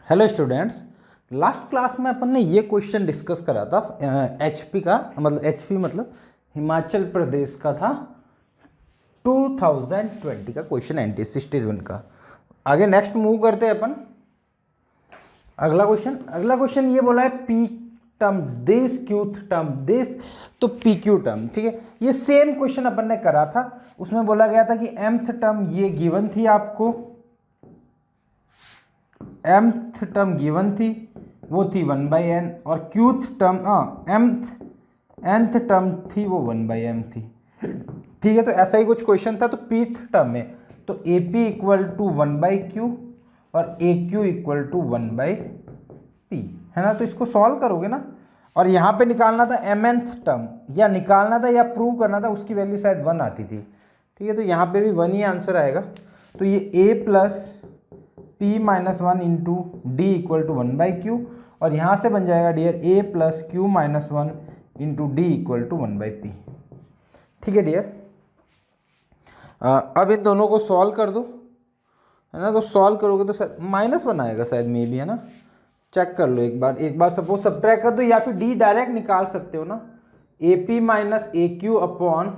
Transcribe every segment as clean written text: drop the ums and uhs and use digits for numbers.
Hello students, last class में अपन ने ये क्वेश्चन डिस्कस करा था एचपी का, मतलब एचपी मतलब हिमाचल प्रदेश का था 2020 का क्वेश्चन, एंटी का। आगे नेक्स्ट मूव करते हैं अपन। अगला क्वेश्चन ये बोला है P term this Qth term this, तो पी क्यू टर्म, ठीक है। ये सेम क्वेश्चन अपन ने करा था, उसमें बोला गया था कि mth टर्म ये गिवन थी आपको, mth टर्म गिवन थी, वो थी 1/n, और क्यूथ टर्म nth टर्म थी वो 1/m थी, ठीक है। तो ऐसा ही कुछ क्वेश्चन था। तो pth टर्म में तो AP इक्वल टू 1/q और AQ इक्वल टू 1/p, है ना। तो इसको सॉल्व करोगे ना, और यहाँ पे निकालना था mnth टर्म, या निकालना था या प्रूव करना था, उसकी वैल्यू शायद 1 आती थी, ठीक है। तो यहाँ पे भी 1 ही आंसर आएगा। तो ये a plus p minus 1 into D equal to 1/q, और यहाँ से बन जाएगा dear a plus q minus 1 into D equal to 1/p, ठीक है डियर। अब इन दोनों को सॉल्व कर दो, है ना। तो सॉल्व करोगे तो शायद -1 आएगा शायद, मे बी, है ना। चेक कर लो एक बार सपोज सब्ट्रैक्ट कर दो, या फिर डी डायरेक्ट निकाल सकते हो ना, AP minus AQ upon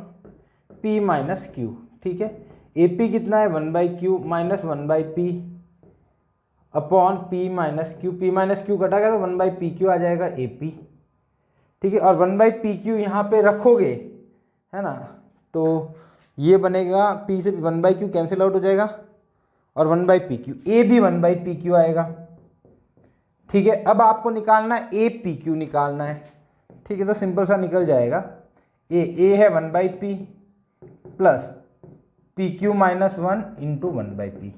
P minus Q, ठीक है। AP कितना है 1/q minus 1/p upon P minus Q कटा गया तो 1/PQ आ जाएगा AP, ठीक है। और 1/PQ यहाँ पे रखोगे, है ना, तो ये बनेगा P से 1/Q कैंसिल आउट हो जाएगा, और 1/PQ A भी 1/PQ आएगा, ठीक है। अब आपको निकालना है APQ निकालना है, ठीक है। तो सिंपल सा निकल जाएगा, A है 1/P plus PQ minus 1 into 1/P,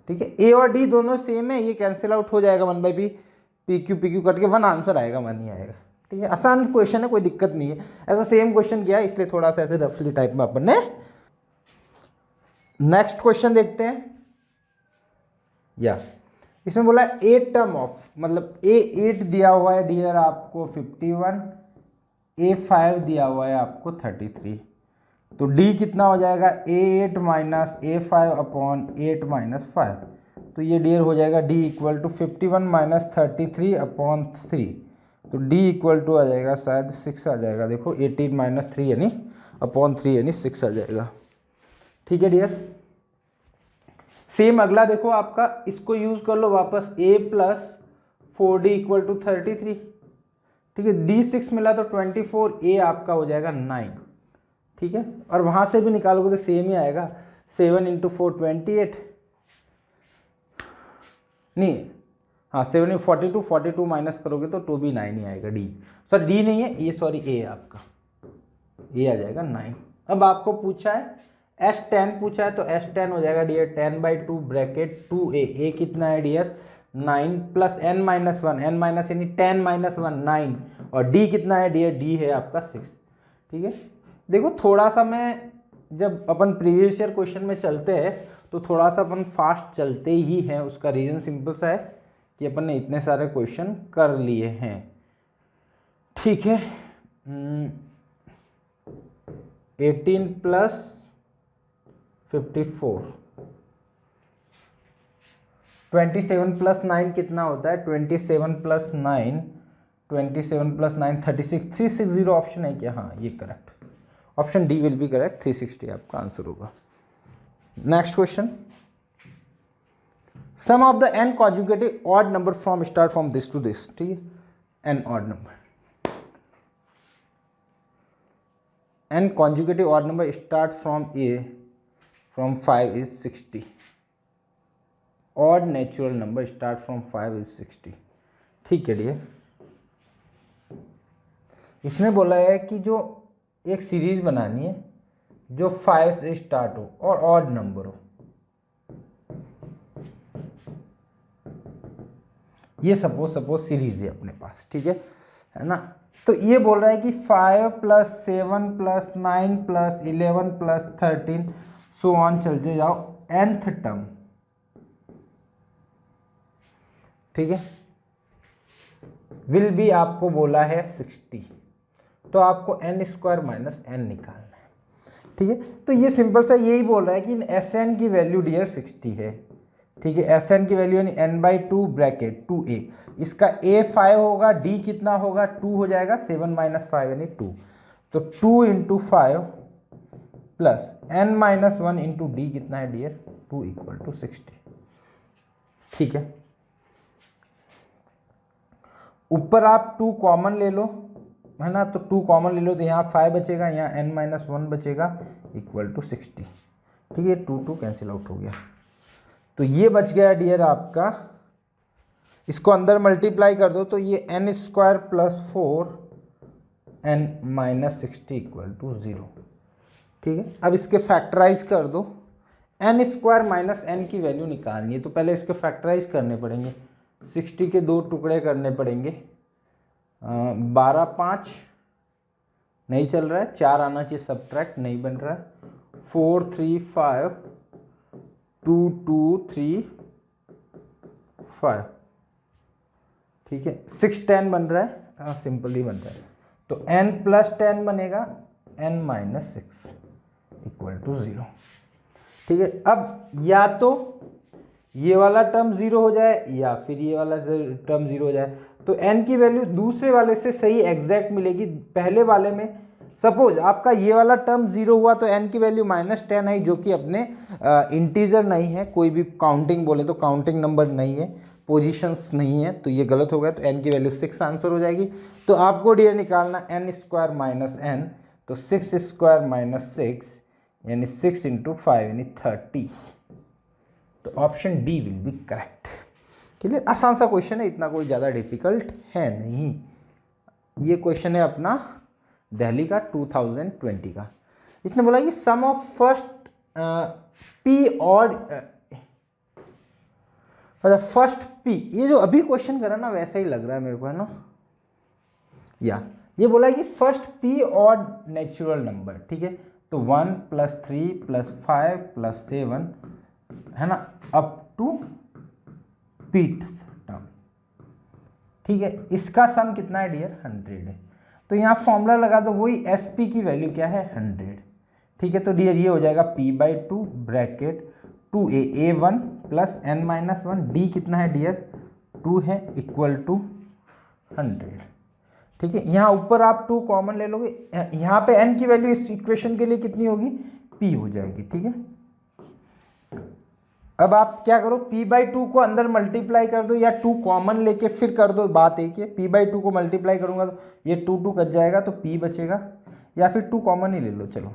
ठीक है। A और D दोनों सेम है, ये कैंसिल आउट हो जाएगा 1/P, PQ कट के 1 आंसर आएगा, 1 ही आएगा, ठीक है। आसान क्वेश्चन है, कोई दिक्कत नहीं है। ऐसा सेम क्वेश्चन किया है, इसलिए थोड़ा सा ऐसे रफली टाइप में अपन ने। नेक्स्ट क्वेश्चन देखते हैं। या इसमें बोला 8 टर्म ऑफ, मतलब A8 दिया हुआ है डियर आपको 51, A5 दिया हुआ है आपको 33, तो D कितना हो जाएगा A8 minus A5 upon 8 minus 5, तो ये डियर हो जाएगा D equal to 51 minus 33 upon 3, तो D इक्वल टू आ जाएगा शायद 6 आ जाएगा। देखो 18 माइनस 3 यानी अपॉन 3 यानी 6 आ जाएगा, ठीक है डियर। सेम अगला देखो आपका, इसको यूज कर लो वापस, A plus 4D equal to 33, ठीक है। D 6 मिला तो 24, A आपका हो जाएगा 9, ठीक है। और वहां से भी निकालोगे तो सेम ही आएगा, 7 इंटू 4 28, नहीं हाँ 7 42 माइनस करोगे तो 2 भी 9 ही आएगा। D सॉरी D नहीं है ये, सॉरी A आपका, ये आ जाएगा 9। अब आपको पूछा है S10 पूछा है, तो S10 हो जाएगा डियर 10/2 ब्रैकेट 2A, A कितना है dear 9 plus n minus 1, n minus यानी 10 माइनस 1 9, और D कितना है डियर D है आपका 6, ठीक है। देखो थोड़ा सा मैं, जब अपन प्रीवियस ईयर क्वेश्चन में चलते हैं तो थोड़ा सा अपन फास्ट चलते ही हैं, उसका रीज़न सिंपल सा है कि अपन ने इतने सारे क्वेश्चन कर लिए हैं, ठीक है। 18 प्लस 54, 27 प्लस 9 कितना होता है, 27 प्लस 9 36, 360 ऑप्शन है क्या, हाँ ये correct, option D will be correct, 360 आपका आंसर होगा। Next question, sum of the n conjugative odd number from start from this to this, ठीक है। n odd number, n conjugative odd number start from 5 is 60, odd natural number start from 5 is 60, ठीक है dear. इसने बोला है कि जो एक सीरीज बनानी है जो 5 से स्टार्ट हो और ऑड नंबर हो, ये सपोज सीरीज है अपने पास, ठीक है ना। तो ये बोल रहा है कि 5 plus 7 plus 9 plus 11 plus 13 so on चलते जाओ nth टर्म, ठीक है, विल भी आपको बोला है 60, तो आपको n² माइनस n निकालना है, ठीक है। तो ये सिंपल सा यही बोल रहा है कि Sn की वैल्यू डियर 60 है, ठीक है। एस एन की वैल्यू यानी n बाई 2 ब्रैकेट 2a, इसका a 5 होगा, d कितना होगा 2 हो जाएगा, 7 माइनस 5 यानी 2, तो 2 into 5 plus n minus 1 into D कितना है डियर 2 इक्वल टू 60। ठीक है, ऊपर आप 2 कॉमन ले लो, है ना, तो 2 कॉमन ले लो तो यहाँ 5 बचेगा, यहाँ n माइनस 1 बचेगा इक्वल टू 60। ठीक है, 2 कैंसिल आउट हो गया, तो ये बच गया डियर आपका, इसको अंदर मल्टीप्लाई कर दो तो ये n square plus 4 n minus 60 equal to 0। ठीक है, अब इसके फैक्टराइज कर दो, n स्क्वायर माइनस n की वैल्यू निकालनी है तो पहले इसके फैक्टराइज करने पड़ेंगे, 60 के 2 टुकड़े करने पड़ेंगे, 12 5 नहीं चल रहा है, 4 आना चाहिए, सब्ट्रैक्ट नहीं बन रहा है, 4 3 5 2 2 3 5। ठीक है, 6 10 बन रहा है, हाँ सिंपल ही बन रहा है, तो n प्लस 10 बनेगा n माइनस 6 इक्वल टू 0। ठीक है, अब या तो ये वाला टर्म 0 हो जाए या फिर ये वाला टर्म 0 हो जाए, तो n की वैल्यू दूसरे वाले से सही एग्जैक्ट मिलेगी। पहले वाले में सपोज आपका ये वाला टर्म 0 हुआ तो n की वैल्यू -10 आई, जो कि अपने इंटीजर नहीं है, कोई भी काउंटिंग बोले तो काउंटिंग नंबर नहीं है, पोजीशंस नहीं है, तो ये गलत हो गया, तो n की वैल्यू 6 आंसर हो जाएगी। तो आपको डियर निकालना n स्क्वायर माइनस n, तो 6 स्क्वायर माइनस 6 यानी 6 इंटू 5 यानी 30, तो option D will be correct. Clear, आसान सा क्वेश्चन है, इतना कोई ज़्यादा डिफिकल्ट है नहीं। ये क्वेश्चन है अपना दिल्ली का 2020 का। इसने बोला कि सम ऑफ फर्स्ट पी और फर्स्ट पी, ये जो अभी क्वेश्चन करा ना वैसा ही लग रहा है मेरे को, है ना, या ये बोला कि फर्स्ट पी और नेचुरल नंबर। ठीक है, तो 1 + 3 + 5 + 7, है ना, अप टू पीट टर्म। ठीक है, इसका सम कितना है डियर 100 है, तो यहाँ फॉर्मूला लगा दो, वही एस पी की वैल्यू क्या है 100। ठीक है, तो डियर ये हो जाएगा p/2 bracket 2a a1 plus n minus 1 d कितना है डियर 2 है इक्वल टू 100। ठीक है, यहाँ ऊपर आप 2 कॉमन ले लोगे, यहाँ पे n की वैल्यू इस इक्वेशन के लिए कितनी होगी p हो जाएगी। ठीक है, अब आप क्या करो, p/2 को अंदर मल्टीप्लाई कर दो या 2 कॉमन लेके फिर कर दो, बात एक है, p/2 को मल्टीप्लाई करूंगा तो ये 2 कट जाएगा तो p बचेगा, या फिर 2 कॉमन ही ले लो, चलो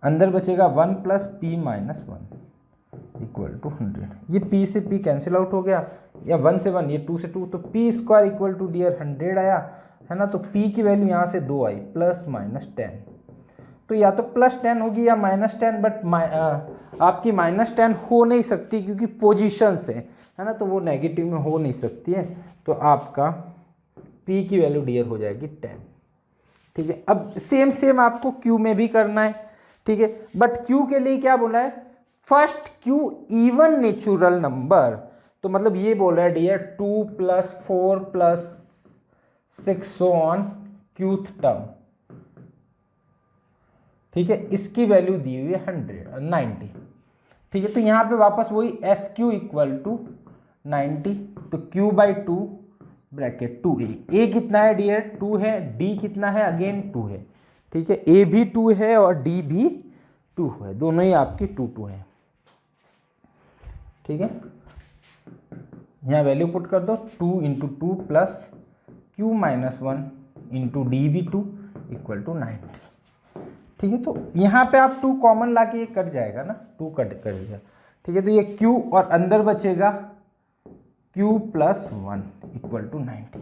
अंदर बचेगा 1 + p - 1 इक्वल टू 100। ये p से p कैंसिल आउट हो गया, या 1 से 1, ये 2 से 2, तो p square equal to dear 100 आया, है ना, तो p की वैल्यू यहाँ से 2 आई, +-10, तो या तो +10 होगी या -10, बट आपकी -10 हो नहीं सकती क्योंकि पोजीशन से, है ना, तो वो नेगेटिव में हो नहीं सकती है, तो आपका p की वैल्यू डियर हो जाएगी 10। ठीक है, अब सेम आपको q में भी करना है। ठीक है, बट q के लिए क्या बोला है, first q even natural number, तो मतलब ये बोला है dear 2 + 4 + 6 so on qth term. ठीक है, इसकी वैल्यू दी हुई है 90। ठीक है, तो यहाँ पे वापस वही एस क्यू इक्वल टू 90, तो q/2 ब्रैकेट 2a, a कितना है डियर 2 है, d कितना है अगेन 2 है। ठीक है, a भी 2 है और d भी 2 है, दोनों ही आपकी 2 है। ठीक है, यहाँ वैल्यू पुट कर दो, 2 × 2 प्लस q - 1 इंटू डी भी 2 इक्वल टू 90। ठीक है, तो यहाँ पे आप 2 कॉमन ला के ये कट जाएगा ना, 2 कट करेगा। ठीक है, तो ये q और अंदर बचेगा q + 1 इक्वल टू 90,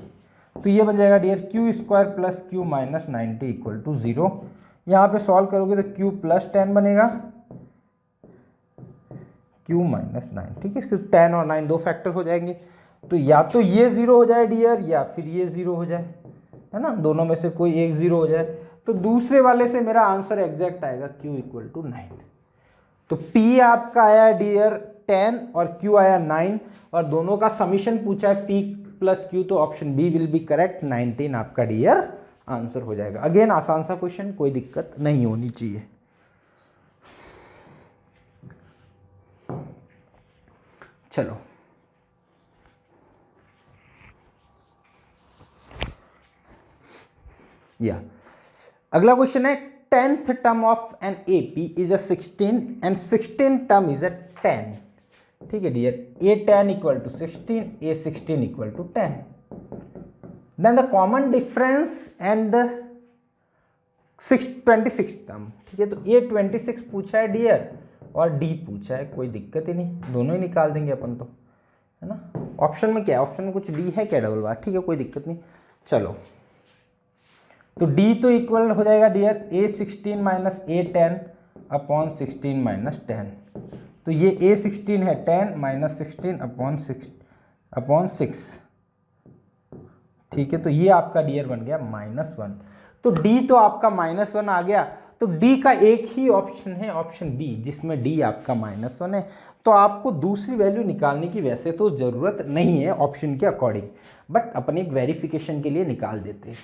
तो ये बन जाएगा dear q² + q - 90 equal to 0। यहाँ पे सॉल्व करोगे तो q + 10 बनेगा, q - 9। ठीक है, इसके 10 और 9 दो फैक्टर हो जाएंगे, तो या तो ये 0 हो जाए डियर या फिर ये 0 हो जाए, है ना, दोनों में से कोई एक 0 हो जाए, तो दूसरे वाले से मेरा आंसर एग्जैक्ट आएगा q = 9। तो p आपका आया डियर 10 और q आया 9, और दोनों का समीशन पूछा है p + q, तो option B will be correct, 19 आपका डियर आंसर हो जाएगा। अगेन आसान सा क्वेश्चन, कोई दिक्कत नहीं होनी चाहिए। चलो या अगला क्वेश्चन है 10th term of an AP is a 16 and 16 term is a 10. ठीक है dear, A10 equal to 16, A16 equal to 10. Then the common difference and the 26 term. ठीक है, तो A26 पूछा है डियर और D पूछा है, कोई दिक्कत ही नहीं, दोनों ही निकाल देंगे अपन तो, है ना. ऑप्शन में क्या है, ऑप्शन में कुछ D है क्या डबल बार, ठीक है कोई दिक्कत नहीं. चलो तो D तो इक्वल हो जाएगा dear A16 minus A10 upon 16 minus 10. तो ये A16 है 10 माइनस 16 अपॉन 6. ठीक है, तो ये आपका डियर बन गया -1. तो D तो आपका -1 आ गया. तो D का एक ही ऑप्शन है, ऑप्शन बी, जिसमें D आपका -1 है. तो आपको दूसरी वैल्यू निकालने की वैसे तो ज़रूरत नहीं है ऑप्शन के अकॉर्डिंग, बट अपन एक वेरिफिकेशन के लिए निकाल देते हैं.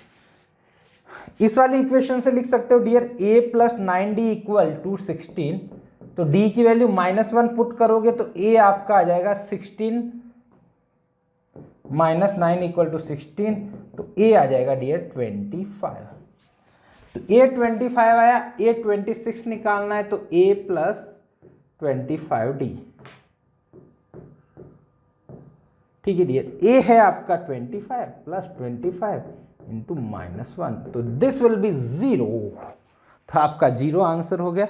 इस वाली इक्वेशन से लिख सकते हो dear A plus 9D equal to 16. तो D की वैल्यू -1 पुट करोगे तो A आपका आ जाएगा 16 माइनस 9 इक्वल टू 16. तो A आ जाएगा डियर 25. तो A25 आया. A26 निकालना है तो A प्लस 25D. ठीक है डियर, A है आपका 25 प्लस 25 इंटू -1. तो दिस विल बी 0. तो आपका 0 आंसर हो गया.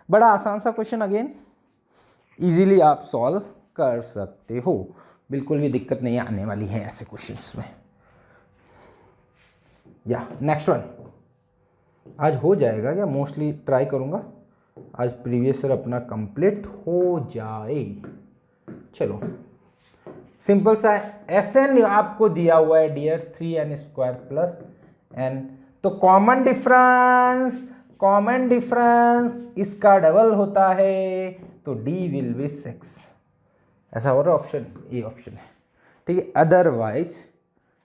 बड़ा आसान सा क्वेश्चन, अगेन इजीली आप सॉल्व कर सकते हो, बिल्कुल भी दिक्कत नहीं आने वाली है ऐसे क्वेश्चंस में. या नेक्स्ट वन आज हो जाएगा या मोस्टली ट्राई करूंगा आज प्रीवियस ईयर अपना कंप्लीट हो जाए. चलो सिंपल सा है. Sn आपको दिया हुआ है डियर 3n² प्लस n. तो कॉमन डिफरेंस इसका डबल होता है, तो D विल बी 6. ऐसा हो रहा है, ऑप्शन ए ऑप्शन है. ठीक है, अदरवाइज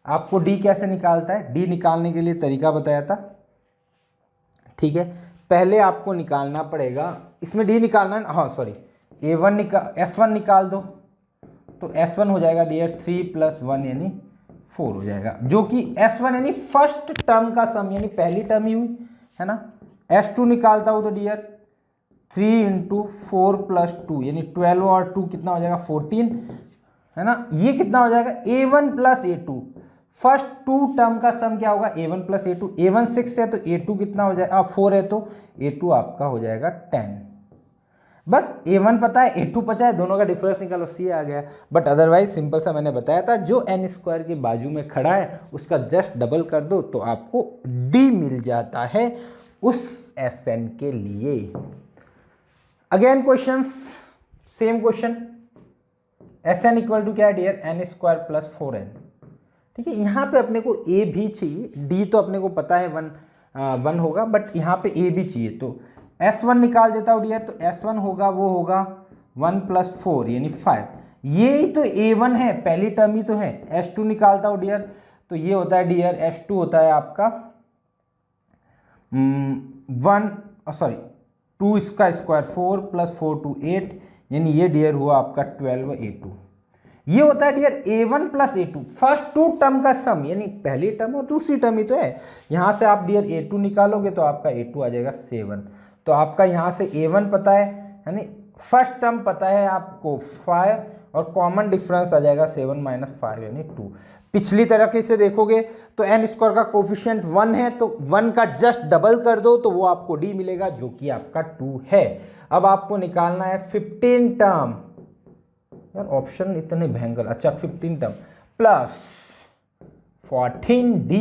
आपको D कैसे निकालता है, D निकालने के लिए तरीका बताया था. ठीक है, पहले आपको निकालना पड़ेगा, इसमें D निकालना है, हाँ सॉरी S1 निकाल दो. तो S1 हो जाएगा डियर 3 प्लस 1 यानी 4 हो जाएगा, जो कि S1 यानी फर्स्ट टर्म का सम यानी पहली टर्म ही हुई है ना. S2 निकालता हूँ तो डियर 3 इंटू 4 प्लस 2 यानी 12 और 2 कितना हो जाएगा 14, है ना. ये कितना हो जाएगा A1 plus A2. First 2 term का सम क्या होगा A1 प्लस A2. A1 6 है तो A2 कितना हो जाएगा, 4 है तो A2 आपका हो जाएगा 10. बस A1 पता है A2 पता है, दोनों का डिफरेंस निकालो, C आ गया. बट अदरवाइज सिंपल सा मैंने बताया था, जो n² के बाजू में खड़ा है उसका जस्ट डबल कर दो तो आपको D मिल जाता है उस Sn के लिए. Again questions, same question. Sn equal to क्या है डियर n² प्लस 4n. ठीक है, यहाँ पे अपने को A भी चाहिए, D तो अपने को पता है 1 होगा, बट यहाँ पे A भी चाहिए. तो S1 निकाल देता हूँ डियर. तो S1 होगा, वो होगा 1 प्लस 4 यानी 5. ये ही तो A1 है, पहली टर्म ही तो है. S2 निकालता हूँ डियर. तो ये होता है डियर S2 होता है आपका 2 इसका स्क्वायर 4 प्लस 4 टू 8 यानी ये डियर हुआ आपका 12 A2. ये होता है dear A1 plus A2, first 2 term का सम यानी पहली टर्म और दूसरी टर्म ही तो है. यहाँ से आप डियर A2 निकालोगे तो आपका A2 आ जाएगा 7. तो आपका यहाँ से A1 पता है यानी फर्स्ट टर्म पता है आपको 5 और कॉमन डिफरेंस आ जाएगा 7 माइनस 5 यानी 2. पिछली तरीके से देखोगे तो n² का कोफिशिएंट 1 है, तो 1 का जस्ट डबल कर दो तो वो आपको D मिलेगा, जो कि आपका 2 है. अब आपको निकालना है 15 टर्म. यार ऑप्शन इतने भयंकर. अच्छा 15 टर्म प्लस 14D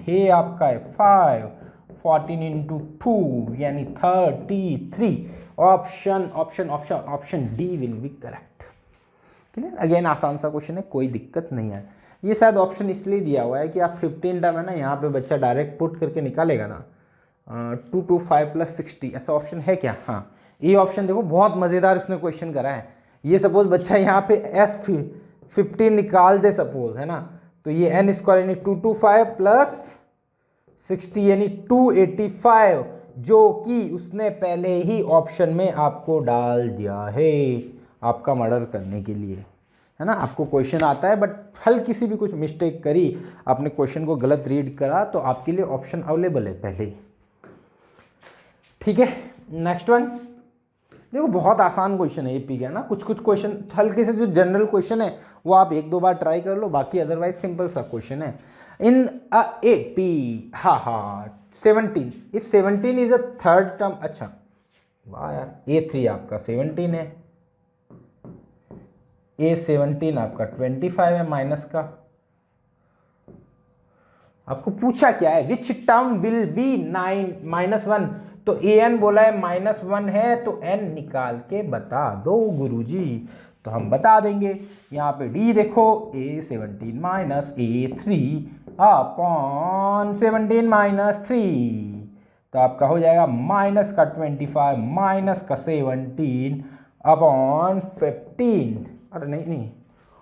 है आपका है 5, 14 इंटू 2 यानी 33. Option D will be correct. Clear. Again आसान सा क्वेश्चन है, कोई दिक्कत नहीं है. ये शायद ऑप्शन इसलिए दिया हुआ है कि आप 15 टर्म है ना, यहाँ पे बच्चा डायरेक्ट पुट करके निकालेगा ना 2 to 5 प्लस 60, ऐसा ऑप्शन है क्या. हाँ ये ऑप्शन देखो, बहुत मज़ेदार इसने क्वेश्चन करा है. ये सपोज बच्चा यहाँ पे S15 निकाल दे सपोज, है ना. तो ये n² यानी 2 to 5 प्लस 60 यानी 285, जो कि उसने पहले ही ऑप्शन में आपको डाल दिया है. आपका मर्डर करने के लिए, है ना। आपको क्वेश्चन आता है बट हल्की सी भी कुछ मिस्टेक करी, आपने क्वेश्चन को गलत रीड करा, तो आपके लिए ऑप्शन अवेलेबल है पहले ही, ठीक है। नेक्स्ट वन देखो, बहुत आसान क्वेश्चन है एपी का ना। कुछ कुछ क्वेश्चन हल्के से जो जनरल क्वेश्चन है वो आप एक दो बार ट्राई कर लो, बाकी अदरवाइज सिंपल सा क्वेश्चन है। इन अ एपी, हाँ 17, if 17 is a third term, अच्छा वाह यार, A3 आपका 17 है, A17 आपका 25 है माइनस का। आपको पूछा क्या है, विच टर्म विल बी 9 -1, तो an बोला है -1 है, तो n निकाल के बता दो गुरुजी। तो हम बता देंगे, यहाँ पे d देखो, A17 minus A3 upon 17 minus 3, तो आपका हो जाएगा माइनस का 25 माइनस का 17 अपॉन 15, अरे नहीं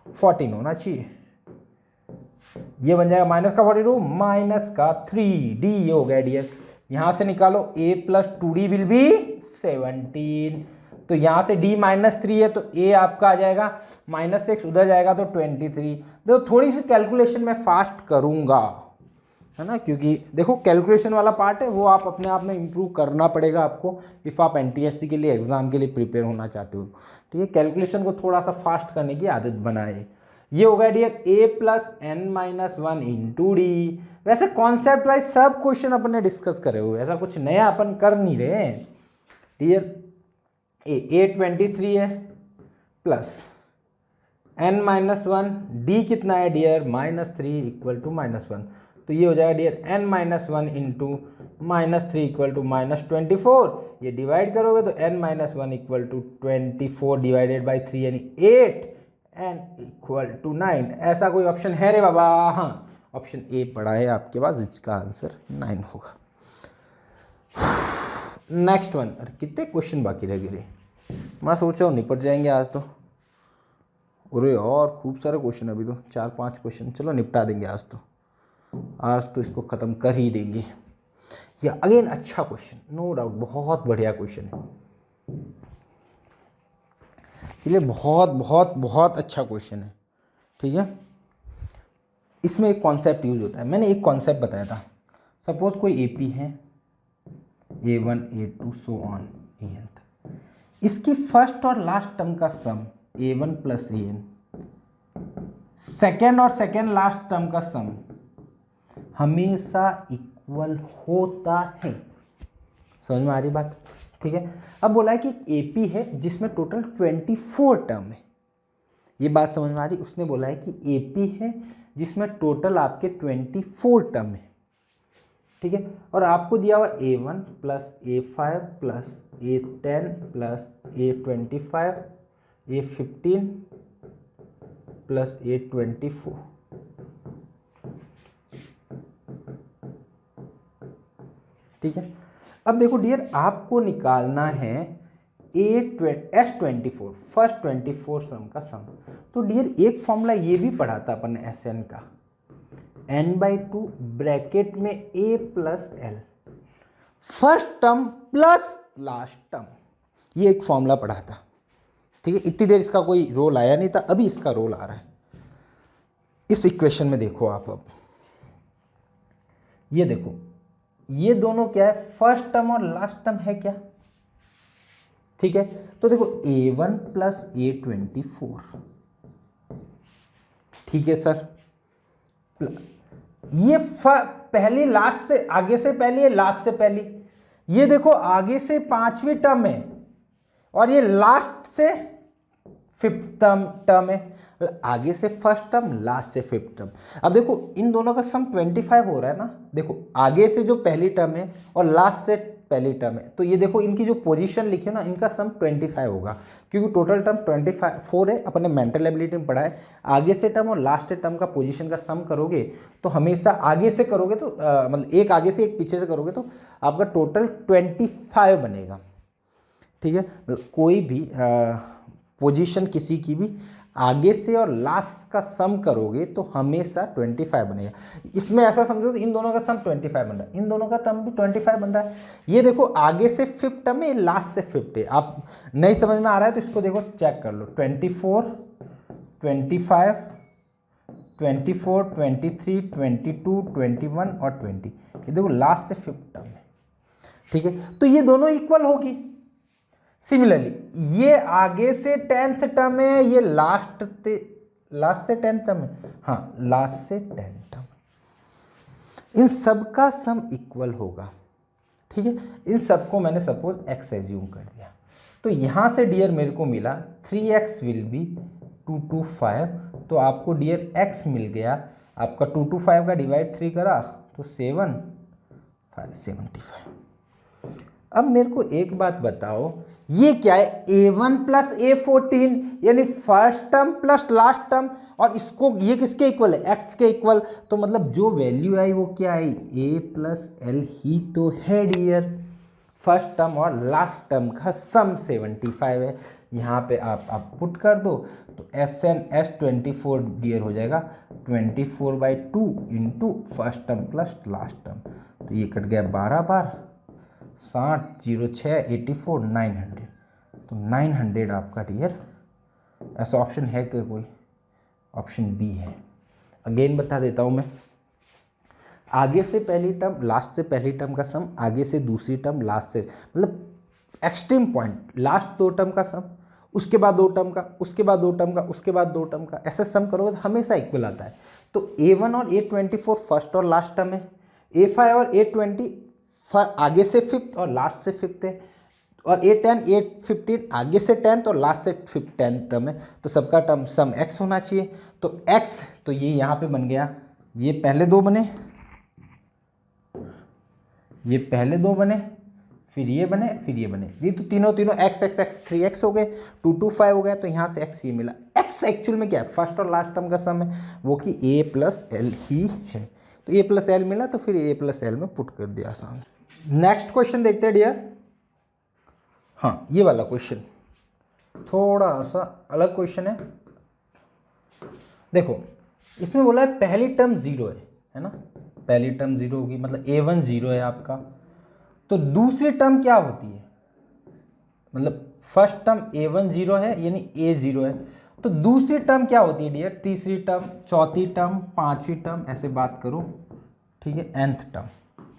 14 होना चाहिए, ये बन जाएगा माइनस का 42 माइनस का 3d हो गया डियर। यहां से निकालो a plus 2d will be 17, तो यहां से d माइनस 3 है, तो a आपका आ जाएगा -6, उधर जाएगा तो 23। देखो थोड़ी सी कैलकुलेशन मैं फास्ट करूंगा, है ना, क्योंकि देखो कैलकुलेशन वाला पार्ट है वो आप अपने आप में इम्प्रूव करना पड़ेगा आपको, इफ़ आप NTSC के लिए एग्जाम के लिए प्रिपेयर होना चाहते हो, ठीक है। कैलकुलेशन को थोड़ा सा फास्ट करने की आदत बनाए। ये होगा dear a plus n-1 into D. वैसे कॉन्सेप्ट वाइज सब क्वेश्चन अपन ने डिस्कस करे हुए, ऐसा कुछ नया अपन कर नहीं रहे हैं डियर। A23 है प्लस n-1, d कितना है डियर -3 इक्वल टू -1, तो ये हो जाएगा dear n-1 into -3 equal to -24, ये डिवाइड करोगे तो n-1 equal to 24 divided by 3 यानी 8 n इक्वल टू 9। ऐसा कोई ऑप्शन है रे बाबा? हाँ, ऑप्शन ए पड़ा है आपके पास, इसका आंसर 9 होगा। नेक्स्ट वन, अरे कितने क्वेश्चन बाकी रह गए, मैं सोच रहा हूँ निपट जाएंगे आज तो। अरे और खूब सारे क्वेश्चन, अभी तो 4-5 क्वेश्चन, चलो निपटा देंगे आज तो, आज तो इसको ख़त्म कर ही देंगे। ये अगेन अच्छा क्वेश्चन, नो डाउट बहुत बढ़िया क्वेश्चन है, ये बहुत बहुत बहुत अच्छा क्वेश्चन है, ठीक है। इसमें एक कॉन्सेप्ट यूज होता है, मैंने एक कॉन्सेप्ट बताया था। सपोज कोई एपी है A1 A2 so on an, इसकी फर्स्ट और लास्ट टर्म का सम A1 प्लस an, सेकेंड और सेकेंड लास्ट टर्म का सम हमेशा इक्वल होता है। समझ में आ रही बात, ठीक है। अब बोला है कि एपी है जिसमें टोटल 24 टर्म है, ये बात समझ में आ रही। उसने बोला है कि एपी है जिसमें टोटल आपके 24 टर्म है, ठीक है। और आपको दिया हुआ A1 plus A5 plus A10 plus A25 A15 plus A24, ठीक है। अब देखो डियर, आपको निकालना है S24 फर्स्ट 24 सम का सम। तो डियर एक फॉर्मूला ये भी पढ़ा था अपन ने Sn का, n/2 ब्रैकेट में a plus L, first term plus last term, ये एक फॉर्मूला पढ़ा था, ठीक है। इतनी देर इसका कोई रोल आया नहीं था, अभी इसका रोल आ रहा है। इस इक्वेशन में देखो आप, अब ये देखो, ये दोनों क्या है, फर्स्ट टर्म और लास्ट टर्म है क्या, ठीक है। तो देखो A1 प्लस A24, ठीक है सर। ये पहली लास्ट से आगे से पहली है, लास्ट से पहली, ये देखो आगे से 5वीं टर्म है और ये लास्ट से 5th टर्म है, आगे से फर्स्ट टर्म लास्ट से 5th टर्म। अब देखो इन दोनों का सम 25 हो रहा है ना, देखो आगे से जो पहली टर्म है और लास्ट से पहली टर्म है, तो ये देखो इनकी जो पोजीशन लिखी है ना, इनका सम 25 होगा, क्योंकि टोटल टर्म 24 है। अपने मेंटल एबिलिटी में पढ़ा है, आगे से टर्म और लास्ट टर्म का पोजीशन का सम करोगे तो हमेशा आगे से करोगे तो मतलब एक आगे से एक पीछे से करोगे तो आपका टोटल 25 बनेगा, ठीक है। मतलब कोई भी पोजीशन किसी की भी आगे से और लास्ट का सम करोगे तो हमेशा 25 बनेगा। इसमें ऐसा समझो कि इन दोनों का सम 25 बन रहा है, इन दोनों का टर्म भी 25 बन रहा है। ये देखो आगे से 5th टर्म है, लास्ट से 5th है। आप नहीं समझ में आ रहा है तो इसको देखो चेक कर लो, 24, 25, 24, 23, 22, 21 और 20, ये देखो लास्ट से 5th टर्म है, ठीक है। तो ये दोनों इक्वल होगी। सिमिलरली ये आगे से 10th टर्म है, ये लास्ट से 10th टर्म है, हाँ लास्ट से 10th टर्म, इन सब का सम इक्वल होगा, ठीक है। इन सबको मैंने सपोज x एज्यूम कर दिया, तो यहाँ से डियर मेरे को मिला 3x विल बी 225, तो आपको डियर x मिल गया आपका 225 का डिवाइड 3 करा तो 7, 575। अब मेरे को एक बात बताओ, ये क्या है, A1 प्लस A14 यानी first term plus last term, और इसको ये किसके इक्वल है, x के इक्वल, तो मतलब जो वैल्यू आई वो क्या आई, a प्लस एल ही तो है डियर। फर्स्ट टर्म और लास्ट टर्म का सम 75 है। यहाँ पे आप पुट कर दो तो S24 डियर हो जाएगा 24/2 into first term plus last term, तो ये कट गया 12 बार, 60, 06, 84, 900, तो 900 आपका डियर। ऐसा ऑप्शन है कि कोई, ऑप्शन बी है। अगेन बता देता हूँ मैं, आगे से पहली टर्म लास्ट से पहली टर्म का सम, आगे से दूसरी टर्म लास्ट से, मतलब एक्सट्रीम पॉइंट लास्ट 2 टर्म का सम, उसके बाद 2 टर्म का, उसके बाद 2 टर्म का, उसके बाद 2 टर्म का, ऐसे सम करोगे तो हमेशा इक्वल आता है। तो A1 और A24 फर्स्ट और लास्ट टर्म है, A5 और A20 आगे से 5th और लास्ट से 5th है, और A10 A15 आगे से 10th और लास्ट से 10th टर्म है, तो सबका टर्म सम x होना चाहिए। तो x, तो ये यहाँ पे बन गया, ये पहले 2 बने, ये पहले 2 बने, फिर ये बने, फिर ये बने, ये तो तीनों x x x 3x हो गए, 225 हो गया, तो यहाँ से x ये मिला। x एक्चुअल में क्या है, फर्स्ट और लास्ट टर्म का सम है, वो कि a प्लस एल ही है, तो a प्लस एल मिला, तो फिर a प्लस एल में पुट कर दिया आसान से। नेक्स्ट क्वेश्चन देखते हैं डियर। हाँ ये वाला क्वेश्चन थोड़ा सा अलग क्वेश्चन है। देखो इसमें बोला है पहली टर्म 0 है ना, पहली टर्म 0 होगी, मतलब A1 0 है आपका, तो दूसरी टर्म क्या होती है, मतलब फर्स्ट टर्म A1 0 है यानी A 0 है, तो दूसरी टर्म क्या होती है डियर, तीसरी टर्म, चौथी टर्म, पांचवी टर्म, ऐसे बात करो, ठीक है, nth टर्म,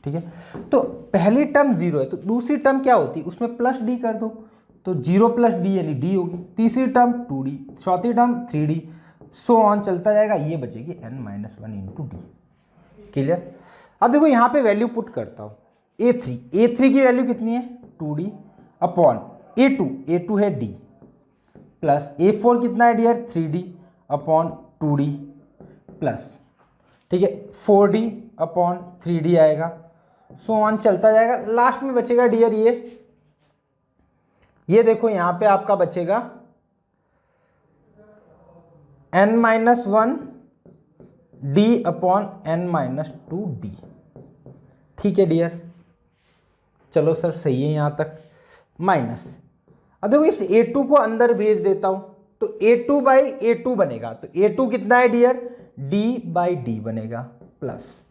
ठीक है। तो पहली टर्म 0 है तो दूसरी टर्म क्या होती है, उसमें प्लस डी कर दो, तो 0 प्लस डी यानी डी होगी, तीसरी टर्म 2d, चौथी टर्म 3d, सो ऑन चलता जाएगा, ये बचेगी n-1 इंटू डी। क्लियर। अब देखो यहाँ पे वैल्यू पुट करता हूँ, A3 की वैल्यू कितनी है 2d अपॉन A2 है d, प्लस A4 कितना है dear 3d upon 2d, plus ठीक है 4d अपॉन 3d आएगा, सो ऑन चलता जाएगा। लास्ट में बचेगा डियर ये देखो यहाँ पे आपका बचेगा n-1 d अपॉन n-2d, ठीक है डियर। चलो सर सही है यहाँ तक, माइनस। अब देखो इस A2 को अंदर भेज देता हूँ, तो A2/A2 बनेगा, तो A2 कितना है डियर d/d बनेगा, प्लस,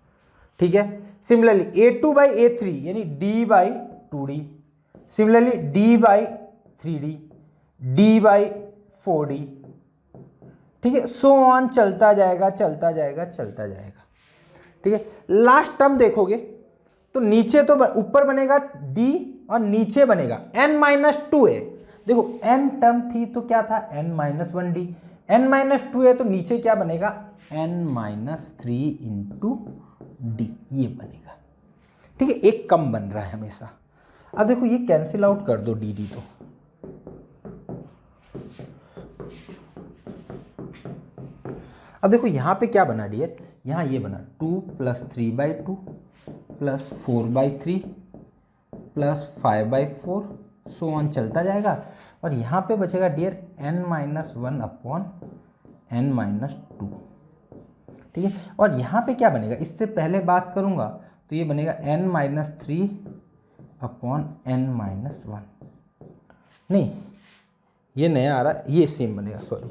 ठीक है। सिमिलरली A2/A3 यानी d/2d, सिमिलरली d/3d, d/4d, ठीक है, सो ऑन चलता जाएगा, ठीक है। लास्ट टर्म देखोगे तो नीचे तो ऊपर बनेगा d और नीचे बनेगा n-2 है। देखो n टर्म थी तो क्या था n-1d, n-2 है तो नीचे क्या बनेगा n-3 इंटू डी, ये बनेगा, ठीक है। एक कम बन रहा है हमेशा। अब देखो ये कैंसिल आउट कर दो डी, तो अब देखो यहाँ पे क्या बना डियर, यहाँ ये बना 2 plus 3/2 plus 4/3 plus 5/4, so on चलता जाएगा, और यहाँ पे बचेगा डियर n-1 अपॉन n-2, ठीक है। और यहाँ पे क्या बनेगा, इससे पहले बात करूँगा तो ये बनेगा n-3 अपॉन n-1, नहीं ये नया आ रहा है, ये सेम बनेगा, sorry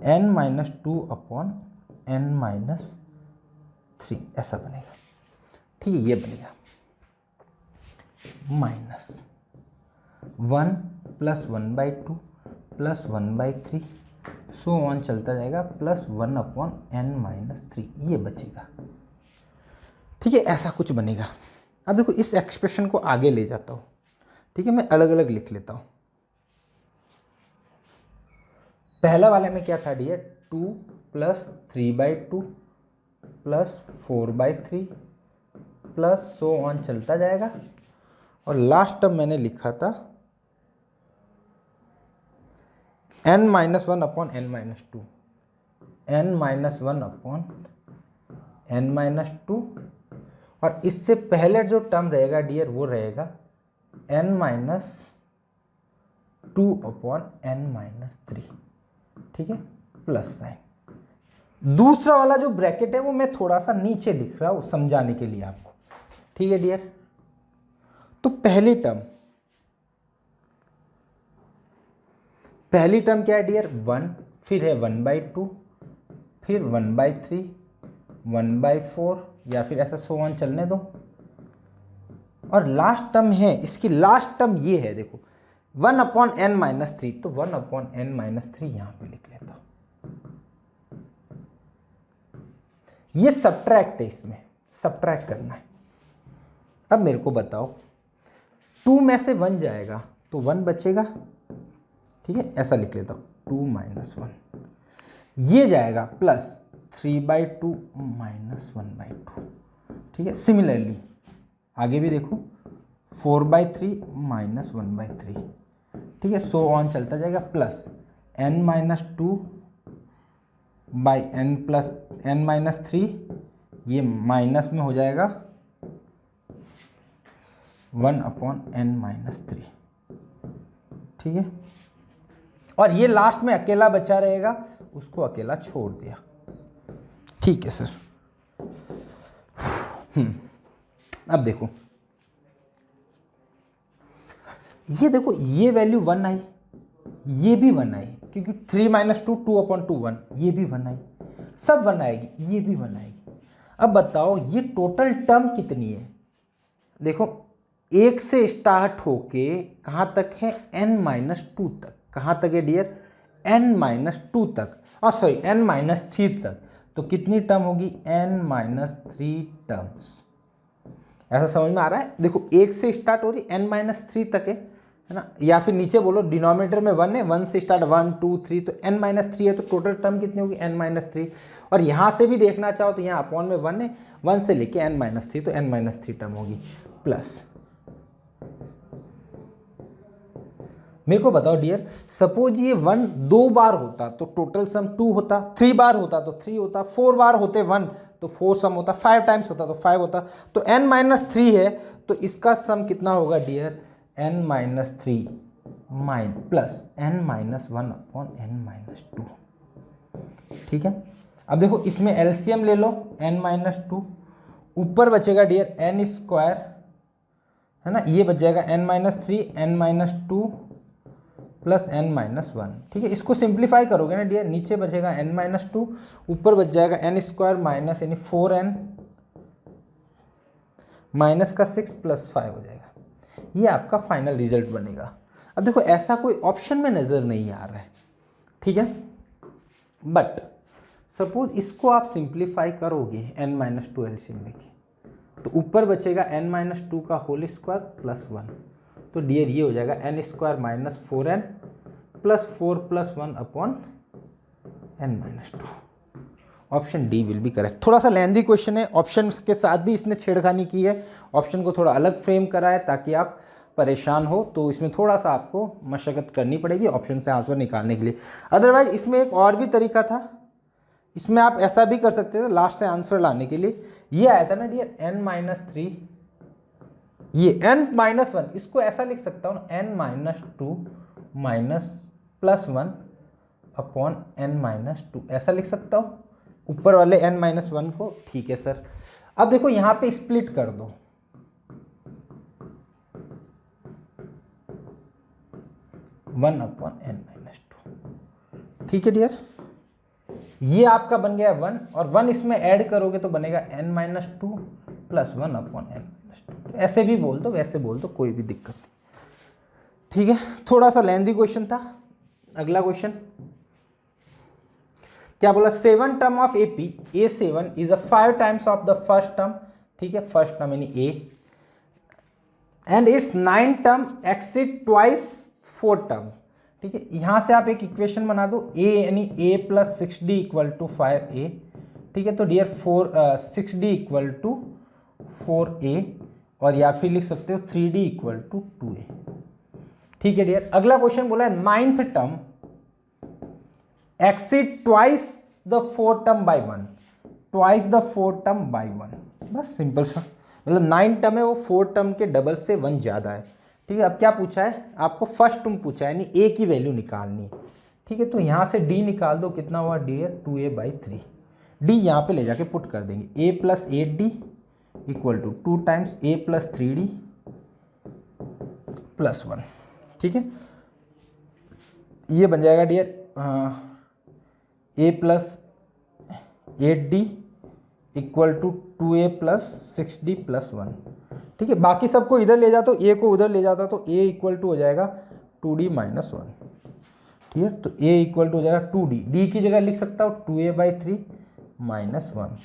n minus two upon n minus three, ऐसा बनेगा। ठीक है, ये बनेगा minus 1 plus 1/2 plus 1/3 so on चलता जाएगा plus 1 upon n minus three, ये बचेगा। ठीक है, ऐसा कुछ बनेगा। अब देखो इस एक्सप्रेशन को आगे ले जाता हूँ। ठीक है, मैं अलग अलग लिख लेता हूँ। पहला वाले में क्या था dear, 2 plus 3/2 plus 4/3 plus so on चलता जाएगा। और लास्ट टर्म मैंने लिखा था n minus one upon n minus two, n minus one upon n minus two, और इससे पहले जो टर्म रहेगा डियर वो रहेगा n minus two upon n minus three. ठीक है, प्लस साइन। दूसरा वाला जो ब्रैकेट है वो मैं थोड़ा सा नीचे लिख रहा हूं समझाने के लिए आपको। ठीक है डियर, तो पहली टर्म क्या है डियर, 1, फिर है 1/2, फिर 1/3, 1/4, या फिर ऐसा सो ऑन चलने दो। और लास्ट टर्म है, इसकी लास्ट टर्म ये है, देखो 1 अपॉन n माइनस थ्री, तो 1 अपॉन n माइनस थ्री यहां पर लिख लेता हूं। ये सब्ट्रैक्ट है, इसमें सब्ट्रैक्ट करना है। अब मेरे को बताओ 2 में से 1 जाएगा तो 1 बचेगा। ठीक है, ऐसा लिख लेता हूँ 2 माइनस 1, ये जाएगा प्लस 3/2 माइनस 1/2। ठीक है, सिमिलरली आगे भी देखो 4/3 माइनस 1/3। ठीक है, सो ऑन चलता जाएगा plus n minus two by n plus n minus three, ये माइनस में हो जाएगा 1 अपॉन n माइनस थ्री। ठीक है, और ये लास्ट में अकेला बचा रहेगा, उसको अकेला छोड़ दिया। ठीक है सर। अब देखो ये वैल्यू 1 आई, ये भी 1 आई, क्योंकि 3 माइनस टू 2 अपॉन 2 1, ये भी 1 आई, सब 1 आएगी, ये भी 1 आएगी। अब बताओ ये टोटल टर्म कितनी है। देखो 1 से स्टार्ट होके कहाँ तक है, n माइनस टू तक। कहाँ तक है डियर, n माइनस टू तक, और सॉरी n माइनस थ्री तक। तो कितनी टर्म होगी, n माइनस थ्री टर्म्स। ऐसा समझ में आ रहा है। देखो 1 से स्टार्ट हो रही, n माइनस थ्री तक है ना, या फिर नीचे बोलो डिनोमिनेटर में 1 है, 1 से स्टार्ट 1 2 3, तो n माइनस थ्री है, तो टोटल टर्म कितनी होगी, n माइनस थ्री। और यहाँ से भी देखना चाहो तो यहाँ अपॉन में 1 है, 1 से लेके n माइनस थ्री, तो n माइनस थ्री टर्म होगी। प्लस मेरे को बताओ डियर, सपोज ये 1 2 बार होता तो टोटल सम 2 होता, 3 बार होता तो 3 होता, 4 बार होते 1 तो 4 सम होता, 5 टाइम्स होता तो 5 होता। तो n माइनस थ्री है, तो इसका सम कितना होगा dear, n minus three plus n minus one upon n minus two. ठीक है, अब देखो इसमें एलसीएम ले लो, n माइनस टू, ऊपर बचेगा डियर n स्क्वायर, है ना, ये बच जाएगा n minus three, n minus two plus n minus one. ठीक है, इसको सिंप्लीफाई करोगे ना डियर, नीचे बचेगा n माइनस टू, ऊपर बच जाएगा n स्क्वायर माइनस यानी 4n माइनस का 6 प्लस 5 हो जाएगा। ये आपका फाइनल रिजल्ट बनेगा। अब देखो ऐसा कोई ऑप्शन में नज़र नहीं आ रहा है। ठीक है, बट सपोज इसको आप सिंप्लीफाई करोगे n माइनस टू एलसीएम लेके, तो ऊपर बचेगा n माइनस टू का होल स्क्वायर प्लस 1, तो डियर ये हो जाएगा n square minus 4n plus 4 plus 1 upon n minus to. Option D will be correct. थोड़ा सा लेंदी क्वेश्चन है, ऑप्शन के साथ भी इसने छेड़खानी की है, ऑप्शन को थोड़ा अलग फ्रेम करा है ताकि आप परेशान हो, तो इसमें थोड़ा सा आपको मशक्कत करनी पड़ेगी ऑप्शन से आंसर निकालने के लिए। अदरवाइज इसमें एक और भी तरीका था, इसमें आप ऐसा भी कर सकते थे लास्ट से आंसर लाने के लिए। ये आया था ना डियर n माइनस थ्री, ये n माइनस वन, इसको ऐसा लिख सकता हूँ n minus to minus plus one upon n minus to, ऐसा लिख सकता हूँ ऊपर वाले n माइनस वन को। ठीक है सर। अब देखो यहाँ पे स्प्लिट कर दो, one upon n minus two. ठीक है डियर, ये आपका बन गया 1 और 1 इसमें ऐड करोगे तो बनेगा n-2 प्लस 1 अपॉन n-2। ऐसे भी बोल दो वैसे बोल दो, कोई भी दिक्कत नहीं। ठीक है, थोड़ा सा लेंथी क्वेश्चन था। अगला क्वेश्चन क्या बोला, 7 term of AP A7 is a 5 times of the first term. ठीक है, फर्स्ट टर्म यानी A, and it's 9 term exceed twice 4 term. ठीक है, यहां से आप एक इक्वेशन बना दो, a यानी a plus 6d equal to 5a। ठीक है, तो dear 6d equal to 4a, और या फिर लिख सकते हो 3d इक्वल टू 2a। ठीक है डियर, अगला क्वेश्चन बोला है 9th term exceed twice the 4 term by 1, twice the 4 term by 1। बस सिंपल सा, मतलब 9 टर्म है वो 4 टर्म के डबल से 1 ज़्यादा है। ठीक है, अब क्या पूछा है आपको, फर्स्ट टर्म पूछा है, यानी ए की वैल्यू निकालनी है। ठीक है, तो यहाँ से डी निकाल दो, कितना हुआ डियर 2a/3। डी यहाँ पे ले जाके पुट कर देंगे, a plus 8d equal to 2 times a plus 3d plus 1। ठीक है, ये बन जाएगा dear a plus 8d equal to 2a plus 6d plus 1। ठीक है, बाकी सबको इधर ले जाता, a को उधर ले जाता तो a इक्वल टू हो जाएगा 2d माइनस 1। ठीक है, तो a इक्वल टू हो जाएगा 2d, d की जगह लिख सकता हूँ 2a/3 माइनस 1।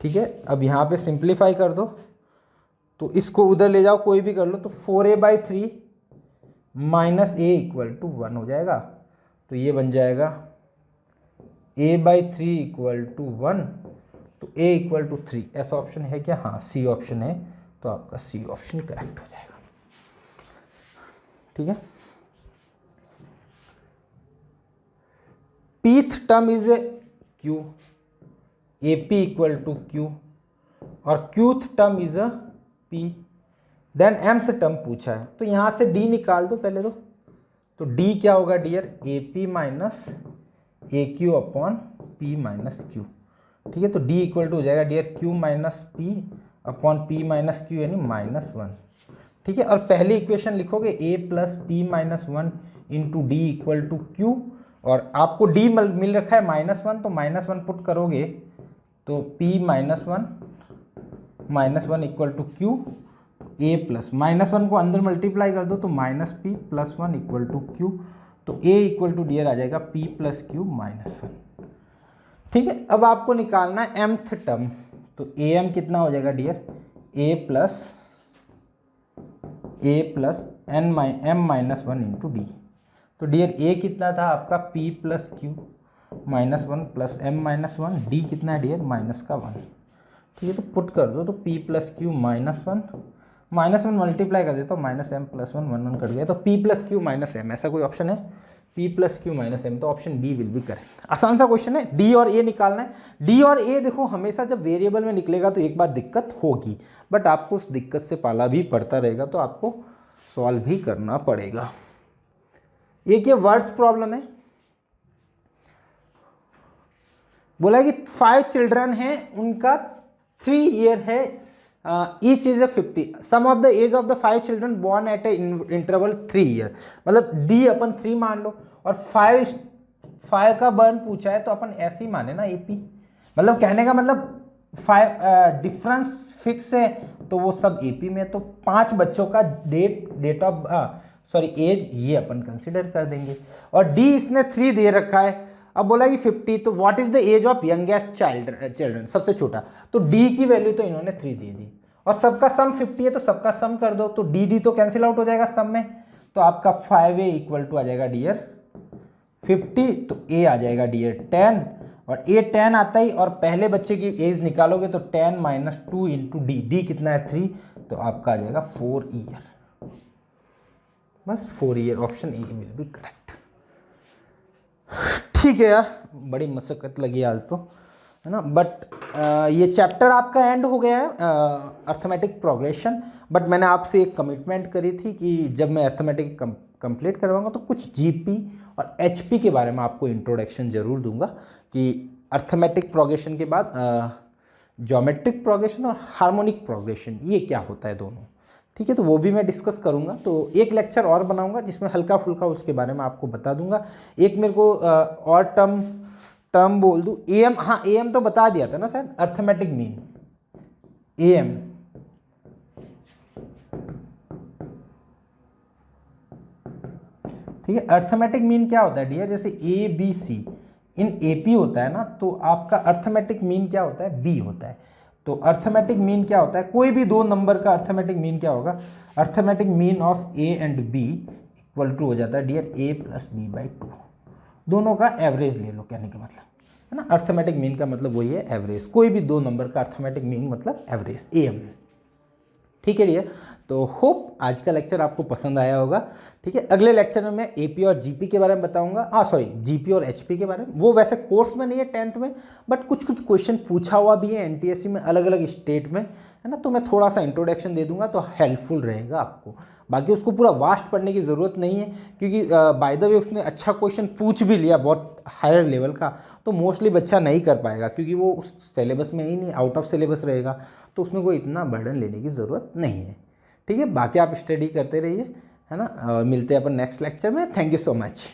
ठीक है, अब यहाँ पे सिंप्लीफाई कर दो, तो इसको उधर ले जाओ, कोई भी कर लो, तो 4a/3 minus a equal to 1 हो जाएगा। तो ये बन जाएगा a/3 इक्वल टू 1, तो a इक्वल टू 3। ऐसा ऑप्शन है क्या? हाँ, सी ऑप्शन है, तो आपका सी ऑप्शन करेक्ट हो जाएगा। ठीक है, pth term is q, ap equal to q, और qth term is p, then mth term पूछा है, तो यहां से d निकाल दो पहले तो d क्या होगा dear, ap minus aq upon p minus q। ठीक है, तो d इक्वल टू हो जाएगा dear q minus p upon p minus q यानी -1। ठीक है, और पहली इक्वेशन लिखोगे a plus p minus 1 into D equal to q, और आपको d मिल रखा है -1, तो -1 पुट करोगे तो p minus 1 equal to q, a plus -1 को अंदर मल्टीप्लाई कर दो तो -p plus 1 equal to q, तो a इक्वल टू डियर आ जाएगा p प्लस q माइनस 1। ठीक है, अब आपको निकालना है mth टर्म, तो am कितना हो जाएगा dear, a plus m minus 1 into D. तो डियर a कितना था आपका p plus q minus 1 plus m minus 1, D कितना है डियर -1। ठीक है, तो पुट कर दो, तो p प्लस q -1 मल्टीप्लाई कर देता हूँ, -m प्लस 1 कट गया, तो p plus q minus m, ऐसा कोई ऑप्शन है, p plus q minus m, तो option B will be correct. आसान सा क्वेश्चन है, d और a निकालना है। d और a देखो हमेशा जब वेरिएबल में निकलेगा तो एक बार दिक्कत होगी, बट आपको उस दिक्कत से पाला भी पड़ता रहेगा, तो आपको सॉल्व भी करना पड़ेगा। एक ये वर्ड्स प्रॉब्लम है, बोला है कि 5 चिल्ड्रन हैं, उनका 3 ईयर है, each is 50, sum of the age of the 5 children born at a interval 3 year, मतलब d अपन 3 मान लो, और 5 का बर्न पूछा है, तो अपन ऐसे ही माने ना ap, मतलब कहने का मतलब 5 डिफरेंस फिक्स है, तो वो सब ap में, तो 5 बच्चों का डेट ऑफ एज ये अपन कंसिडर कर देंगे, और d इसने 3 दे रखा है। अब बोला कि 50, तो what is the age of youngest children, सबसे छोटा, तो d की वैल्यू तो इन्होंने 3 दे दी, और सबका सम 50 है, तो सबका सम कर दो, तो d तो कैंसिल आउट हो जाएगा सम में, तो आपका 5a इक्वल टू आ जाएगा डियर 50, तो a आ जाएगा डियर 10, और a 10 आता ही, और पहले बच्चे की एज निकालोगे तो 10 माइनस 2 इंटू डी कितना है 3, तो आपका आ जाएगा 4 ईयर। बस 4 year, option A will be correct. ठीक है यार, बड़ी मशक्कत लगी आज तो, है ना, बट ये चैप्टर आपका एंड हो गया है, अर्थमेटिक प्रोग्रेशन, बट मैंने आपसे एक कमिटमेंट करी थी कि जब मैं अर्थमेटिक कंप्लीट करवाऊंगा तो कुछ जीपी और एचपी के बारे में आपको इंट्रोडक्शन ज़रूर दूंगा, कि अर्थमेटिक प्रोग्रेशन के बाद ज्योमेट्रिक प्रोग्रेशन और हार्मोनिक प्रोग्रेशन ये क्या होता है दोनों। ठीक है, तो वो भी मैं डिस्कस करूंगा, तो एक लेक्चर और बनाऊंगा जिसमें हल्का फुल्का उसके बारे में आपको बता दूंगा। एक मेरे को और टर्म टर्म बोल दूँ, AM, हाँ AM तो बता दिया था ना शायद, अर्थमेटिक मीन, AM। ठीक है, अर्थमेटिक मीन क्या होता है डियर, जैसे ABC इन AP होता है ना, तो आपका अर्थमेटिक मीन क्या होता है, B होता है। तो अर्थमेटिक मीन क्या होता है, कोई भी दो नंबर का अर्थमेटिक मीन क्या होगा, arithmetic mean of A and B equal to हो जाता है डियर A प्लस B/2। दोनों का एवरेज ले लो, कहने का मतलब है ना, अर्थमेटिक मीन का मतलब वही है एवरेज, कोई भी दो नंबर का अर्थमेटिक मीन मतलब एवरेज, AM। ठीक है डियर, तो होप आज का लेक्चर आपको पसंद आया होगा। ठीक है, अगले लेक्चर में मैं AP और GP के बारे में बताऊंगा, सॉरी GP और HP के बारे में। वो वैसे कोर्स में नहीं है 10th में, बट कुछ कुछ क्वेश्चन पूछा हुआ भी है NTSC में अलग अलग स्टेट में, है ना, तो मैं थोड़ा सा इंट्रोडक्शन दे दूंगा तो हेल्पफुल रहेगा आपको। बाकी उसको पूरा वास्ट पढ़ने की ज़रूरत नहीं है, क्योंकि बाय द वे उसने अच्छा क्वेश्चन पूछ भी लिया बहुत हायर लेवल का, तो मोस्टली बच्चा नहीं कर पाएगा, क्योंकि वो उस सिलेबस में ही नहीं, आउट ऑफ सिलेबस रहेगा, तो उसमें कोई इतना बर्डन लेने की ज़रूरत नहीं है। ठीक है, बाकी आप स्टडी करते रहिए, है ना, मिलते हैं अपन नेक्स्ट लेक्चर में। Thank you so much.